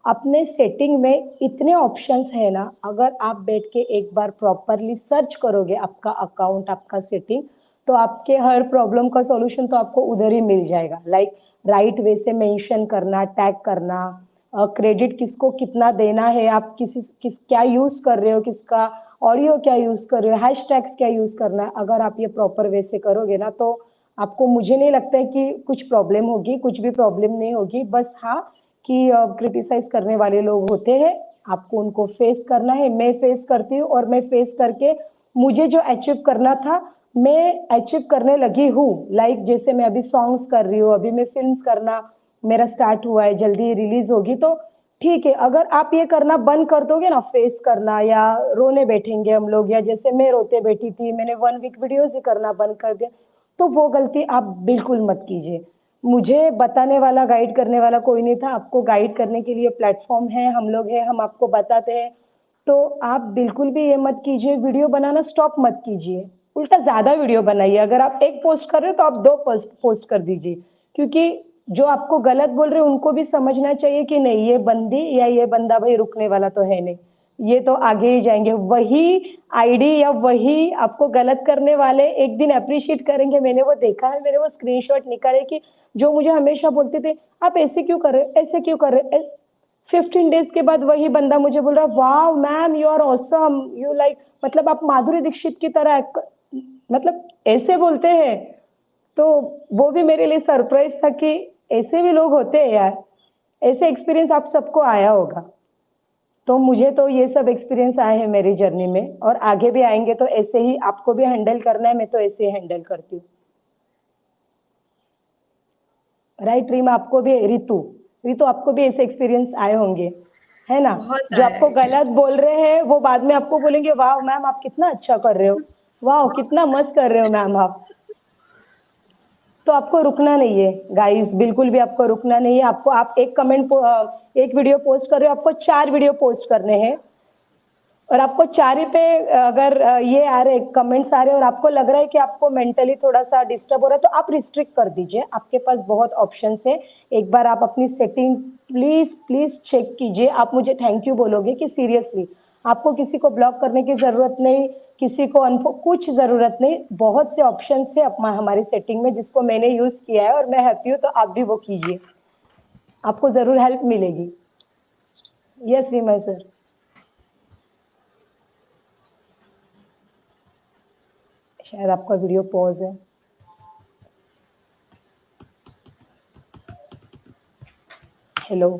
अपने सेटिंग में इतने ऑप्शंस है ना, अगर आप बैठ के एक बार प्रॉपरली सर्च करोगे आपका अकाउंट, आपका सेटिंग, तो आपके हर प्रॉब्लम का सॉल्यूशन तो आपको उधर ही मिल जाएगा। लाइक राइट वे से मेंशन करना, टैग करना, क्रेडिट किसको कितना देना है, आप किस क्या यूज कर रहे हो, किसका ऑडियो क्या यूज कर रहे हो, हैशटैग्स क्या यूज करना है। अगर आप ये प्रॉपर वे से करोगे ना तो आपको, मुझे नहीं लगता है कि कुछ प्रॉब्लम होगी, कुछ भी प्रॉब्लम नहीं होगी। बस हाँ, कि क्रिटिसाइज करने वाले लोग होते हैं, आपको उनको फेस करना है। मैं फेस करती हूँ और मैं फेस करके मुझे जो अचीव करना था मैं अचीव करने लगी हूँ। लाइक जैसे मैं अभी सॉन्ग्स कर रही हूँ, अभी मैं फिल्म्स करना मेरा स्टार्ट हुआ है, जल्दी रिलीज होगी, तो ठीक है। अगर आप ये करना बंद कर दोगे ना, फेस करना, या रोने बैठेंगे हम लोग, या जैसे मैं रोते बैठी थी, मैंने 1 वीक वीडियोस ही करना बंद कर दिया, तो वो गलती आप बिल्कुल मत कीजिए। मुझे बताने वाला, गाइड करने वाला कोई नहीं था। आपको गाइड करने के लिए प्लेटफॉर्म है, हम लोग हैं, हम आपको बताते हैं। तो आप बिल्कुल भी ये मत कीजिए, वीडियो बनाना स्टॉप मत कीजिए, उल्टा ज्यादा वीडियो बनाइए। अगर आप एक पोस्ट कर रहे हो तो आप 2 पोस्ट कर दीजिए, क्योंकि जो आपको गलत बोल रहे हैं उनको भी समझना चाहिए कि नहीं, ये बंदी या ये बंदा भाई रुकने वाला तो है नहीं। ये तो आगे ही जाएंगे। वही आईडी या वही आपको गलत करने वाले एक दिन अप्रिशिएट करेंगे। मैंने वो देखा है, मेरे वो स्क्रीनशॉट निकाले कि जो मुझे हमेशा बोलते थे आप ऐसे क्यों कर रहे हो, ऐसे क्यों कर रहे हो। 15 डेज के बाद वही बंदा मुझे बोल रहा वाह ma'am you are awesome, you like, मतलब आप माधुरी दीक्षित की तरह मतलब ऐसे बोलते हैं। तो वो भी मेरे लिए सरप्राइज था कि ऐसे भी लोग होते हैं यार। ऐसे एक्सपीरियंस आप सबको आया होगा। तो मुझे तो ये सब एक्सपीरियंस आए हैं मेरी जर्नी में, और आगे भी आएंगे। तो ऐसे ही आपको भी हैंडल करना है, मैं तो ऐसे ही हैंडल करती हूँ। राइट रीमा, आपको भी, रितु, रितु आपको भी ऐसे एक्सपीरियंस आए होंगे, है ना। बहुत जो आया आपको है। गलत बोल रहे हैं वो बाद में आपको बोलेंगे वाह मैम आप कितना अच्छा कर रहे हो, वाह कितना मस्त कर रहे हो मैम आप। तो आपको रुकना नहीं है गाइस, बिल्कुल भी आपको रुकना नहीं है। आपको, आप एक एक वीडियो पोस्ट कर रहे हो, आपको 4 वीडियो पोस्ट करने हैं। और आपको 4 ही पे अगर ये आ रहे कमेंट्स आ रहे हैं और आपको लग रहा है कि आपको मेंटली थोड़ा सा डिस्टर्ब हो रहा है, तो आप रिस्ट्रिक्ट कर दीजिए। आपके पास बहुत ऑप्शंस है। एक बार आप अपनी सेटिंग प्लीज प्लीज चेक कीजिए। आप मुझे थैंक यू बोलोगे कि सीरियसली आपको किसी को ब्लॉक करने की जरूरत नहीं, किसी को अनफो कुछ जरूरत नहीं। बहुत से ऑप्शंस है हमारी सेटिंग में जिसको मैंने यूज किया है और मैं हैप्पी हूँ। तो आप भी वो कीजिए, आपको जरूर हेल्प मिलेगी। Yes Reema sir. शायद आपका वीडियो पॉज है। हेलो।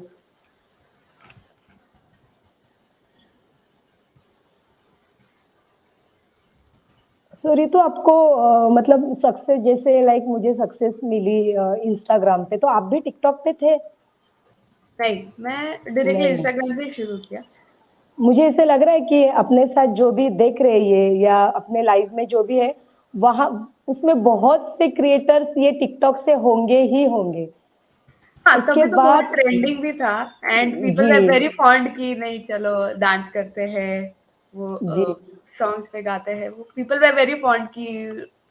सो रितु, आपको मतलब सक्सेस जैसे लाइक मुझे सक्सेस मिली इंस्टाग्राम पे, तो आप भी टिकटॉक पे थे? नहीं, मैं डायरेक्टली नहीं, इंस्टाग्राम से शुरू किया। मुझे ऐसे लग रहा है कि अपने साथ जो भी देख रहे हैं या अपने लाइफ में जो भी है, वहां उसमें बहुत से क्रिएटर्स ये टिकटॉक से होंगे ही होंगे। हाँ, उसके तभी तो बहुत बाद ट्रेंडिंग भी था। एंड पीपल जी वर वेरी फॉन्ड कि नहीं चलो डांस करते हैं, वो जी सॉन्ग्स पे गाते हैं, वो पीपल वर वेरी फॉन्ड कि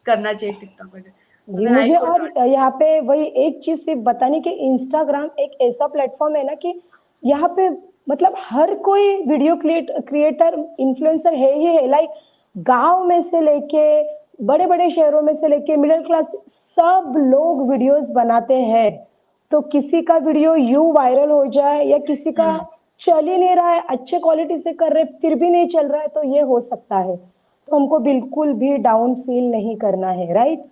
करना चाहिए टिकटॉक पे। जी, देन आई मुझे कुड और नॉट। यहाँ पे वही एक चीज सिर्फ बतानी कि इंस्टाग्राम एक ऐसा प्लेटफॉर्म है ना कि यहाँ पे मतलब हर कोई वीडियो क्रिएटर इन्फ्लुएंसर है ही है। लाइक गांव में से लेके बड़े बड़े शहरों में से लेके मिडिल क्लास, सब लोग वीडियोस बनाते हैं। तो किसी का वीडियो यूं वायरल हो जाए या किसी का चल ही नहीं रहा है, अच्छे क्वालिटी से कर रहे फिर भी नहीं चल रहा है, तो ये हो सकता है। तो हमको बिल्कुल भी डाउन फील नहीं करना है, राइट।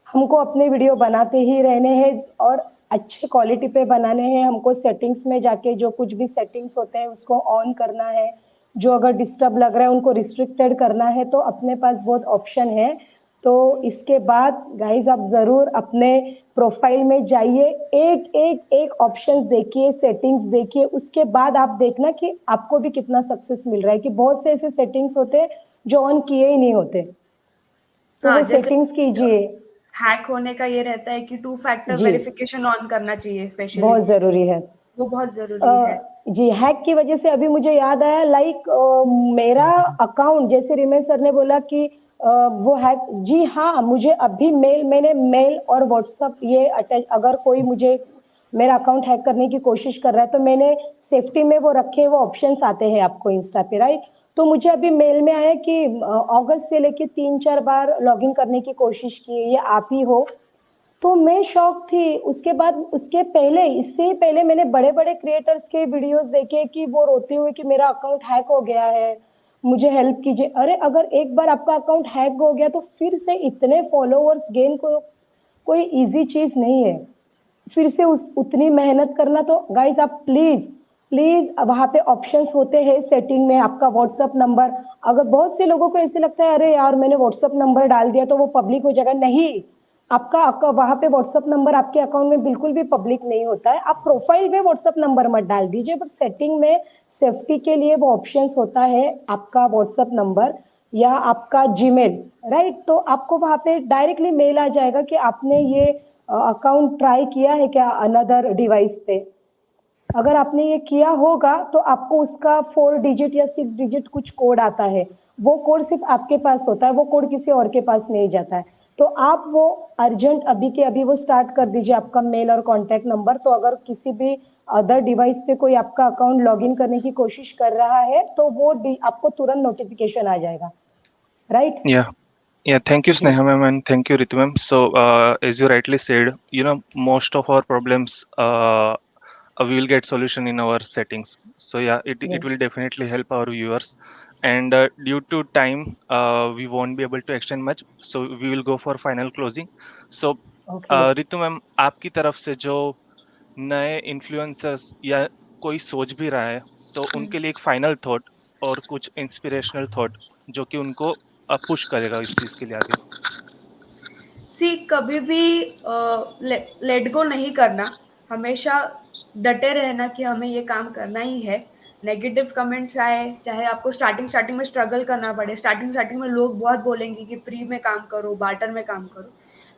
हमको अपने वीडियो बनाते ही रहने हैं और अच्छे क्वालिटी पे बनाने हैं। हमको सेटिंग्स में जाके जो कुछ भी सेटिंग्स होते हैं उसको ऑन करना है। जो अगर डिस्टर्ब लग रहा है उनको रिस्ट्रिक्टेड करना है। तो अपने पास बहुत ऑप्शन है। तो इसके बाद गाइज आप जरूर अपने प्रोफाइल में जाइए, एक एक एक ऑप्शंस देखिए, सेटिंग्स देखिए। उसके बाद आप देखना कि आपको भी कितना सक्सेस मिल रहा है। कि बहुत से ऐसे सेटिंग्स होते हैं जो ऑन किए ही नहीं होते, तो हाँ, वो जैसे सेटिंग्स कीजिए। हैक होने का ये रहता है कि 2 फैक्टर जी, वेरिफिकेशन ऑन करना चाहिए स्पेशली। बहुत ज़रूरी है। वो बहुत ज़रूरी है। जी, हैक की वजह से अभी मुझे याद आया, लाइक मेरा अकाउंट, जैसे रिमेश सर ने बोला कि वो हैक, जी हाँ, मुझे अभी मैंने मेल और व्हाट्सएप ये अटैच, अगर कोई मुझे मेरा अकाउंट हैक करने की कोशिश कर रहा है तो मैंने सेफ्टी में वो रखे, वो ऑप्शंस आते हैं आपको इंस्टा पे, राइट। तो मुझे अभी मेल में आया कि अगस्त से लेके 3-4 बार लॉगिन करने की कोशिश की, ये आप ही हो। तो मैं शॉक थी। उसके बाद, उसके पहले, इससे पहले मैंने बड़े बड़े क्रिएटर्स के वीडियोस देखे कि वो रोते हुए कि मेरा अकाउंट हैक हो गया है, मुझे हेल्प कीजिए। अरे अगर एक बार आपका अकाउंट हैक हो गया तो फिर से इतने फॉलोअर्स गेन को कोई इजी चीज नहीं है। फिर से उस उतनी मेहनत करना। तो गाइज आप प्लीज प्लीज, वहां पे ऑप्शंस होते हैं सेटिंग में, आपका व्हाट्सअप नंबर, अगर बहुत से लोगों को ऐसे लगता है अरे यार मैंने व्हाट्सअप नंबर डाल दिया तो वो पब्लिक हो जाएगा, नहीं। आपका वहां पे व्हाट्सअप नंबर आपके अकाउंट में बिल्कुल भी पब्लिक नहीं होता है। आप प्रोफाइल में व्हाट्सअप नंबर मत डाल दीजिए, बट सेटिंग में सेफ्टी के लिए वो ऑप्शंस होता है, आपका व्हाट्सअप नंबर या आपका जीमेल, राइट। तो आपको वहां पे डायरेक्टली मेल आ जाएगा कि आपने ये अकाउंट ट्राई किया है क्या अनदर डिवाइस पे। अगर आपने ये किया होगा तो आपको उसका 4 डिजिट या 6 डिजिट कुछ कोड आता है। वो कोड सिर्फ आपके पास होता है, वो कोड किसी और के पास नहीं जाता है। तो आप वो अर्जेंट अभी के अभी वो स्टार्ट कर दीजिए, आपका मेल और कॉन्टैक्ट नंबर। तो अगर किसी भी अदर डिवाइस पे कोई आपका अकाउंट लॉगिन करने की कोशिश कर रहा है तो वो आपको तुरंत नोटिफिकेशन आ जाएगा, right? Yeah, thank you, Sneha ma'am, and thank you, Ritu ma'am. So, as you rightly said, most of our problems we will get solution in our settings. So, yeah, it will definitely help our viewers. And due to time, we won't be able to extend much. So, we will go for final closing. So, okay Ritu ma'am, आपकी तरफ से जो नए इन्फ्लुएंसर्स या कोई सोच भी रहा है, तो उनके लिए एक फाइनल थॉट और कुछ इंस्पिरेशनल थॉट जो कि उनको पुश करेगा इस चीज के लिए आगे। सी कभी भी लेट गो नहीं करना, हमेशा डटे रहना कि हमें ये काम करना ही है। नेगेटिव कमेंट्स आए, चाहे आपको स्टार्टिंग में स्ट्रगल करना पड़े, स्टार्टिंग में लोग बहुत बोलेंगे कि फ्री में काम करो, बार्टर में काम करो,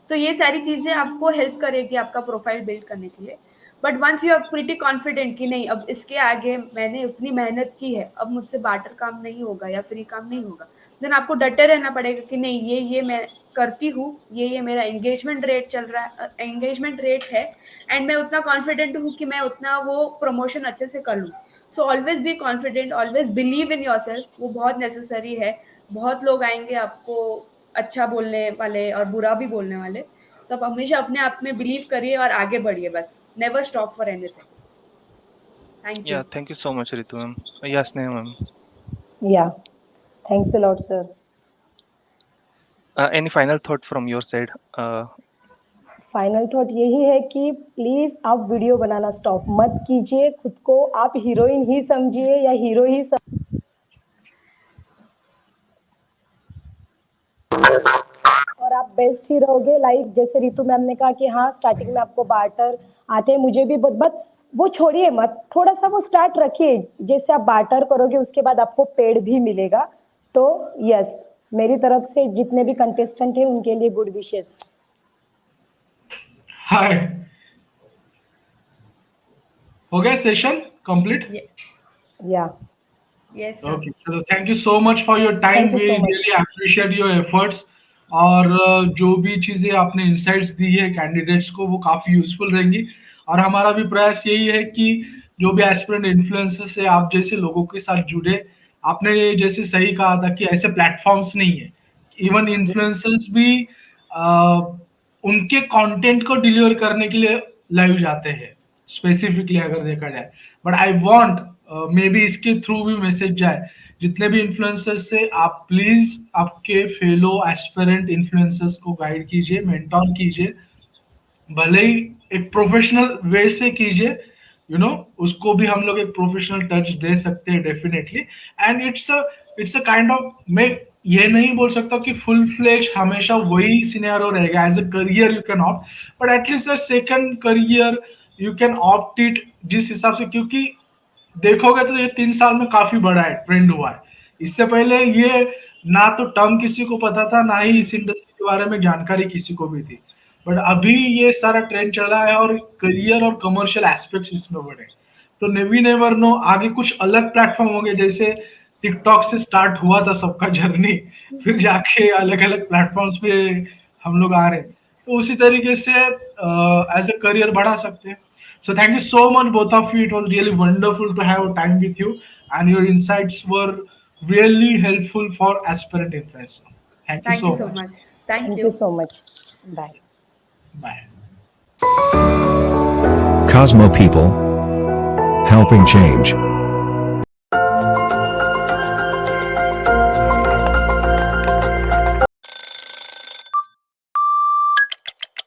तो ये सारी चीज़ें आपको हेल्प करेगी आपका प्रोफाइल बिल्ड करने के लिए। But once you are pretty confident कि नहीं, अब इसके आगे मैंने उतनी मेहनत की है, अब मुझसे बार्टर काम नहीं होगा या फ्री काम नहीं होगा, देन आपको डटे रहना पड़ेगा कि नहीं, ये मैं करती हूँ, ये मेरा एंगेजमेंट रेट चल रहा है, एंगेजमेंट रेट है, एंड मैं उतना कॉन्फिडेंट हूँ कि मैं उतना वो प्रमोशन अच्छे से कर लूँ। So always be confident, always believe in your self, वो बहुत नेसेसरी है। बहुत लोग आएंगे आपको अच्छा बोलने वाले और बुरा भी बोलने वाले, तो आप हमेशा अपने आप में बिलीव करिए और आगे बढ़िए, बस never stop for anything. Thank you. Yeah, thank you so much, Ritu ma'am. Yeah, Sneha ma'am. या thanks a lot sir. Any final thought from your side? Final thought यही है कि प्लीज आप वीडियो बनाना स्टॉप मत कीजिए, खुद को आप हीरोइन ही समझिए या हीरो ही और आप बेस्ट ही रहोगे। लाइक जैसे रितु मैम ने कहा कि हाँ स्टार्टिंग में आपको बार्टर आते हैं, मुझे भी बट वो छोड़िए मत, थोड़ा सा वो स्टार्ट रखिए। जैसे आप बार्टर करोगे उसके बाद आपको पेड भी मिलेगा। तो यस, मेरी तरफ से जितने भी कंटेस्टेंट हैं उनके लिए गुड विशेस। हाय, हो गया सेशन कंप्लीट? या यस ओके, चलो, thank you so much for your time, Thank you we so much. Really appreciate your efforts. और जो भी चीजें आपने इंसाइट्स दी है कैंडिडेट्स को वो काफी यूजफुल रहेंगी। और हमारा भी प्रयास यही है कि जो भी एस्पिरेंट इन्फ्लुएंसर्स है आप जैसे लोगों के साथ जुड़े। आपने जैसे सही कहा था कि ऐसे प्लेटफॉर्म्स नहीं है, इवन इन्फ्लुएंसर्स भी उनके कंटेंट को डिलीवर करने के लिए लाइव जाते हैं, स्पेसिफिकली अगर देखा जाए। But I want may be इसके थ्रू भी मैसेज जाए जितने भी इन्फ्लुएंसर्स से, आप प्लीज आपके फेलो एस्पिरेंट इन्फ्लुएंसर्स को गाइड कीजिए, मेंटोर कीजिए, भले ही एक प्रोफेशनल वे से कीजिए, उसको भी हम लोग एक प्रोफेशनल टच दे सकते हैं definitely. And it's a kind of, मैं ये नहीं बोल सकता कि फुल फ्लेज हमेशा वही सिनेरियो रहेगा as a career you can opt, but at least a second career you can opt it जिस हिसाब से, क्योंकि देखोगे तो ये 3 साल में काफी बड़ा है, ट्रेंड हुआ है। इससे पहले ये ना तो टर्म किसी को पता था, ना ही इस इंडस्ट्री के बारे में जानकारी किसी को भी थी, बट अभी ये सारा ट्रेंड चला है और करियर और कमर्शियल एस्पेक्ट्स इसमें बढ़े। तो नेवी नेवर नो, आगे कुछ अलग प्लेटफॉर्म होंगे, जैसे टिकटॉक से स्टार्ट हुआ था सबका जर्नी, फिर जाके अलग अलग प्लेटफॉर्म्स पे हम लोग आ रहे हैं, तो उसी तरीके से एज अ करियर बढ़ा सकते हैं। So thank you so much, both of you. It was really wonderful to have time with you, and your insights were really helpful for aspirant influencer. Thank you thank you so so much. Much. Thank thank you. You so much, bye. Bye. Cosmo People. Helping change.